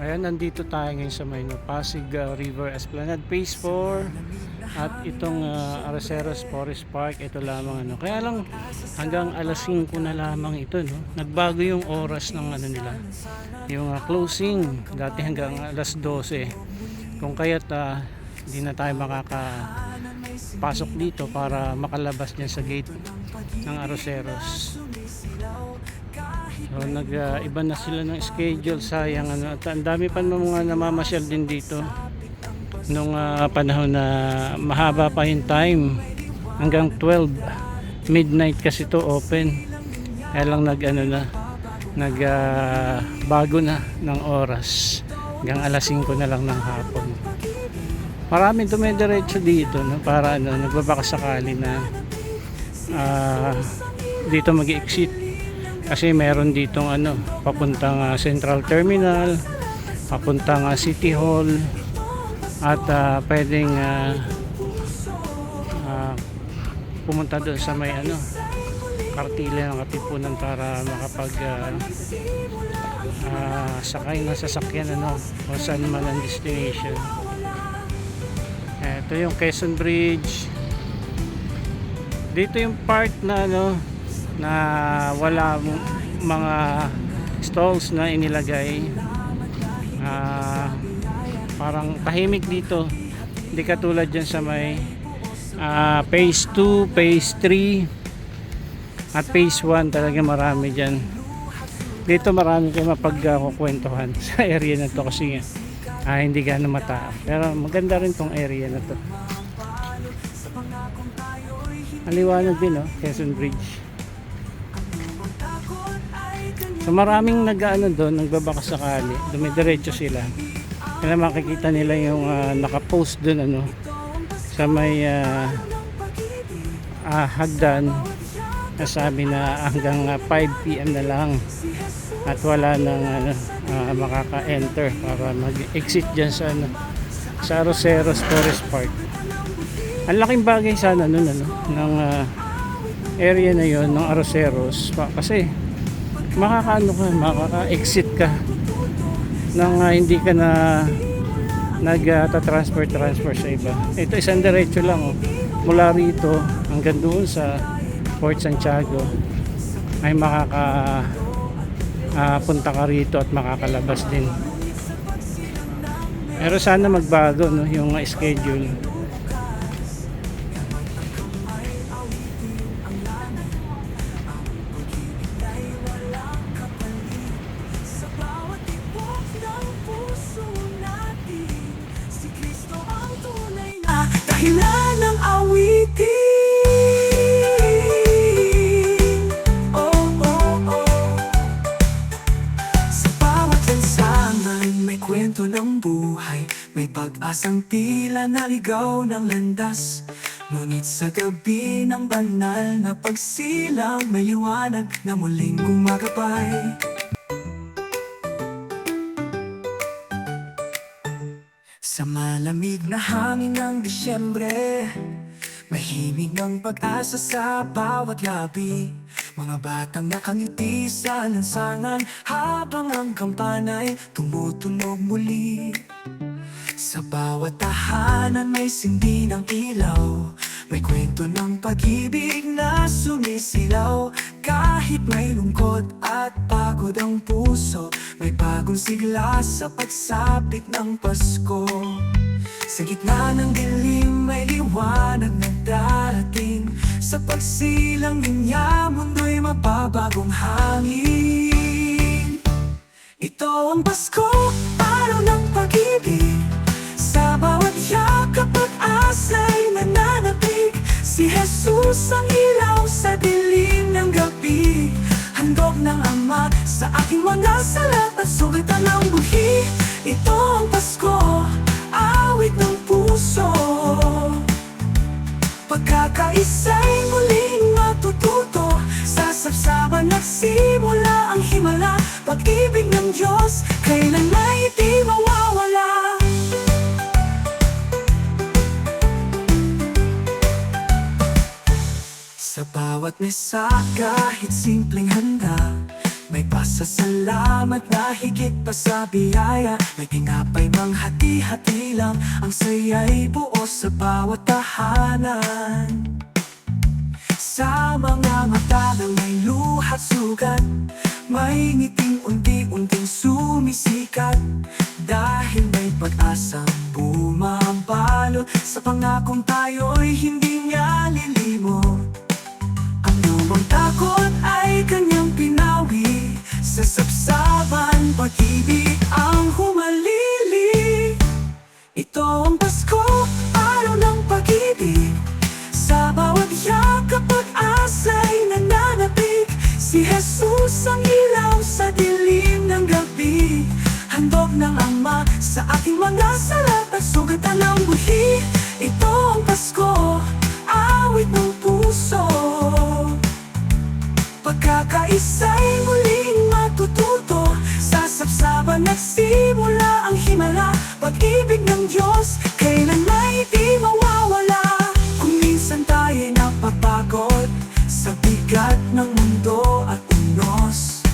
Ayan, nandito tayo ngayon sa may Pasig River Esplanade Phase 4 at itong Arroceros Forest Park. Ito lamang ano. Kaya lang hanggang alas 5 na lamang ito, no. Nagbago yung oras ng ano nila. Yung closing dati hanggang alas 12. Kung kaya't hindi na tayo makakapasok dito para makalabas diyan sa gate ng Arroceros. So iba na sila ng schedule, sayang ano, at ang dami pa mga namamasyal din dito nung panahon na mahaba pa yung time hanggang 12 midnight kasi to open, kaya lang bago na ng oras hanggang alas 5 na lang ng hapon. Maraming dumidiretso dito, no, para ano, nagbabaka sakali na dito mag-exit kasi meron ditong ano, papuntang Central Terminal, papuntang City Hall, at pwedeng pumunta doon sa may ano, kartila ng Katipunan para makapag sakay ng sasakyan ano, kung saan man ang destination. Ito yung Quezon Bridge. Dito yung part na ano, na wala mga stalls na inilagay, parang tahimik dito, hindi katulad dyan sa may phase 2, phase 3 at phase 1. talaga marami dyan. Dito marami kayo mapagkukwentuhan sa area na to kasi hindi gano'ng mataas, pero maganda rin tong area na to. Maliwanag din, no? Quezon Bridge. So maraming nag-ano doon, nagbabaka sakali, dumidiretso sila. Kaya makikita nila yung nakapost doon ano, sa may hagdan na sabi na hanggang 5 PM na lang at wala nang makaka-enter para mag-exit dyan sa ano, sa Arroceros Forest Park. Ang laking bagay sana noon ano, ng area na yon ng Arroceros kasi makaka-exit ka nang hindi ka na nag-transfer sa iba. Ito isang diretso lang, oh. Mula rito hanggang doon sa Fort Santiago ay punta ka rito at makakalabas din. Pero sana magbago, no, yung schedule. Dahilan ng awitin. Oh, oh, oh. Sa bawat lansangan may kwento ng buhay, may pag-asang tila naligaw ng landas. Ngunit sa gabi ng banal na pagsilang, may liwanag na muling gumagabay. Sa malamig na hangin ng Disyembre, mahimig ng pag-asa sa bawat labi. Mga batang nakangiti sa lansangan habang ang kampana'y tumutunog muli. Sa bawat tahanan may sindi ng ilaw, may kwento ng pag-ibig na sumisilaw. Kahit may lungkot at pagod ang puso, may bagong sigla sa pagsapit ng Pasko. Sa gitna ng dilim may liwanag na darating, sa pagsilang niya mundo'y mapabagong hangin. Ito ang Pasko, araw ng pag-ibig. Sa bawat yakap at asa'y nananapig, si Jesus ang ilaw sa dilim ng gabi. Handog ng Ama sa aking mga salat at sulitan ng buhi. Ito ang Pasko, awit ng puso. Pagkakaisa'y muling matututo, sa sabsaban nagsimula ang himala. Pag-ibig ng Diyos, kailan may di mawawala. Sa bawat mesa, kahit simpleng handa, may pasasalamat na higit pa sa biyaya. May tinapay mang hati-hati lang, ang saya'y buo sa bawat tahanan. Sa mga mata na may luha't sugat, may ngiting unti-unting sumisikat. Dahil may pag-asang bumabalot sa pangakong tayo'y hindi niya lilimot. Ang lumang takot ay kanyang pinawi, sa sapsaban pag-ibig ang humalili. Ito ang Pasko, araw ng pag-ibig, sa bawat yakap pag-asa'y nananapig. Si Jesus ang ilaw sa dilim ng gabi, handog ng Ama sa aking mga salat at sugatan ng buhi. Ito ang Pasko, awit ng puso, pagkakaisa'y muling matututo. Sa sapsaban nagsimula ang himala, pag-ibig ng Diyos kailan may di mawawala. Kung minsan tayo'y napapagod sa bigat ng mundo at unos,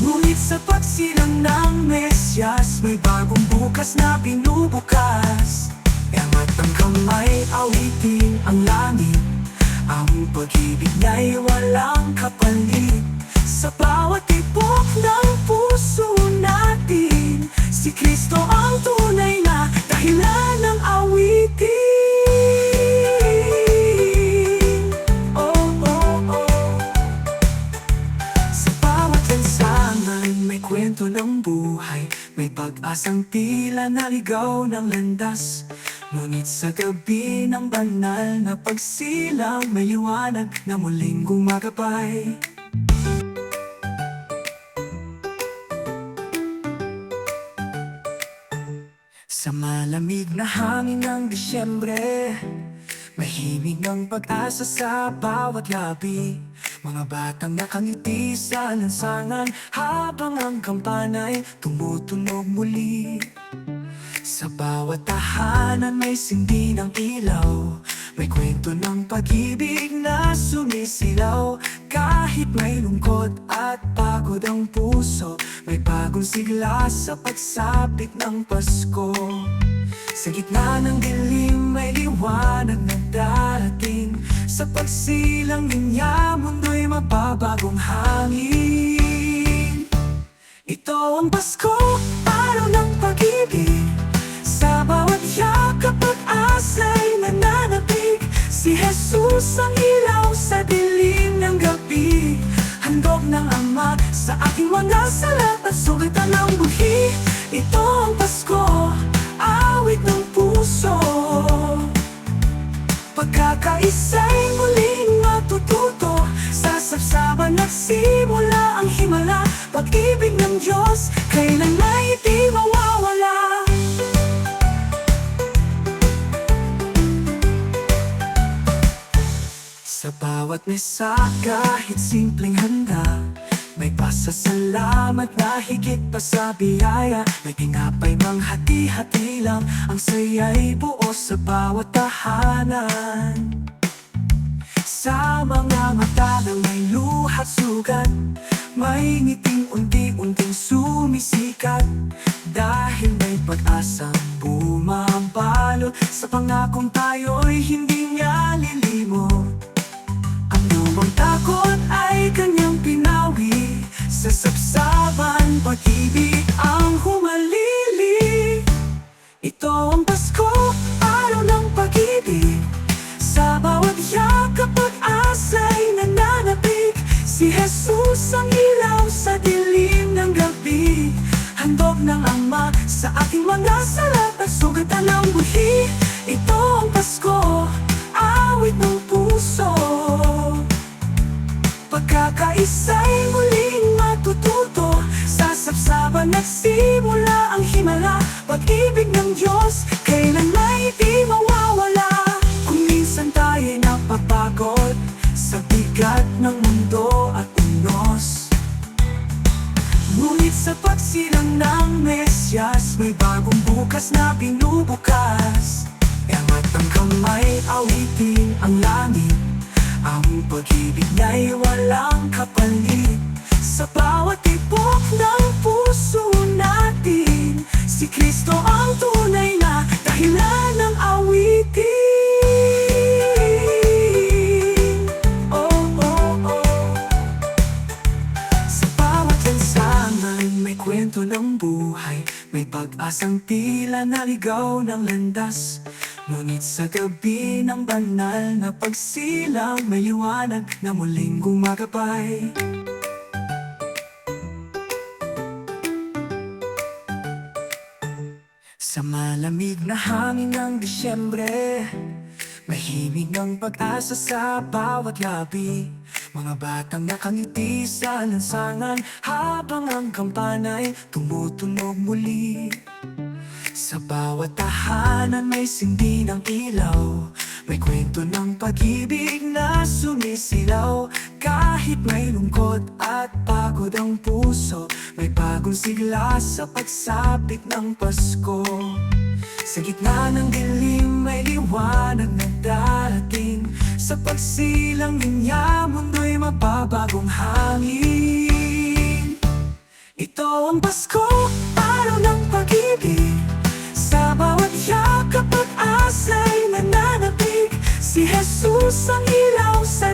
ngunit sa pagsilang ng Mesyas, may bagong bukas na binubukas. Iangat ang kamay, awitin ang langit, ang pag-ibig niya'y walang kapalit. Sa bawat tibok ng puso natin, si Kristo ang tunay na dahilan ng awitin. Oh, oh, oh. Sa bawat lansangan may kwento ng buhay, may pag-asang tila naligaw ng landas. Ngunit sa gabi ng banal na pagsilang, may liwanag na muling gumagabay. Sa malamig na hangin ng Disyembre, may himig ng pag-asa sa bawat gabi. Mga batang nakangiti sa lansangan, habang ang kampana'y tumutunog muli. Sa bawat tahanan may sindi ng ilaw, may kwento ng pag-ibig na sumisilaw. Kahit may lungkot at pagod ang puso, may bagong sigla sa pagsapit ng Pasko. Sa gitna ng dilim may liwanag na darating, sa pagsilang niya mundo'y mababagong hangin. Ito ang Pasko, araw ng pag-ibig, sa bawat yakap pag-asa'y nananapig. Si Jesus ang ilaw sa dilim ng gabi, handog ng Ama sa aking mga salat at sugatan ng buhi. Ito ang Pasko, awit ng puso, pagkakaisa'y muling matututo. Sa sapsaban nagsimula ang himala, pag-ibig ng Diyos kailan may di mawawala. Sa bawat mesa, kahit simpleng handa, may pasasalamat na higit pa sa biyaya. May tinapay mang hati-hati lang, ang saya'y buo sa bawat tahanan. Sa mga mata na may luha't sugat, may ngiting unti-unting sumisikat. Dahil may pag-asang bumabalot sa pangakong tayo'y hindi niya lilimot. Ang lumang takot ay kanyang pinawi, sa sapsaban pag-ibig ang humalili. Ito ang Pasko, araw ng pag-ibig, sa bawat yakap pag-asa'y nananapig. Si Jesus ang ilaw sa dilim ng gabi, handog ng Ama sa aking mga salat at sugatan ng buhi. Ito ang Pasko, awit ng puso, pagkakaisa'y muling matututo. Sa sapsaban nagsimula ang himala, pag-ibig ng Diyos kailan may di mawawala. Kung minsan tayo'y napapagod sa bigat ng mundo at unos, ngunit sa pagsilang ng Mesyas, may bagong bukas na binubukas. Iangat ang kamay, awitin ang langit, ang pag-ibig niya'y walang kapalit. Sa bawat tibok ng puso natin, si Kristo ang tunay na dahilan ng awitin. Oh, oh, oh. Sa bawat lansangan may kwento ng buhay, may pag-asang tila naligaw ng landas. Ngunit sa gabi ng banal na pagsilang, may liwanag na muling gumagabay. Sa malamig na hangin ng Disyembre, may himig ng pag-asa sa bawat labi. Mga batang nakangiti sa lansangan, habang ang kampanay tumutunog muli. Sa bawat tahanan may sindi ng ilaw, may kwento ng pag-ibig na sumisilaw. Kahit may lungkot at pagod ang puso, may bagong sigla sa pagsapit ng Pasko. Sa gitna ng dilim may liwanag na darating, sa pagsilang niya mundo'y mababagong hangin. Ito ang Pasko, araw ng pag-ibig. Sa bawat yakap at asa'y nananabik, si Jesus ang ilaw sa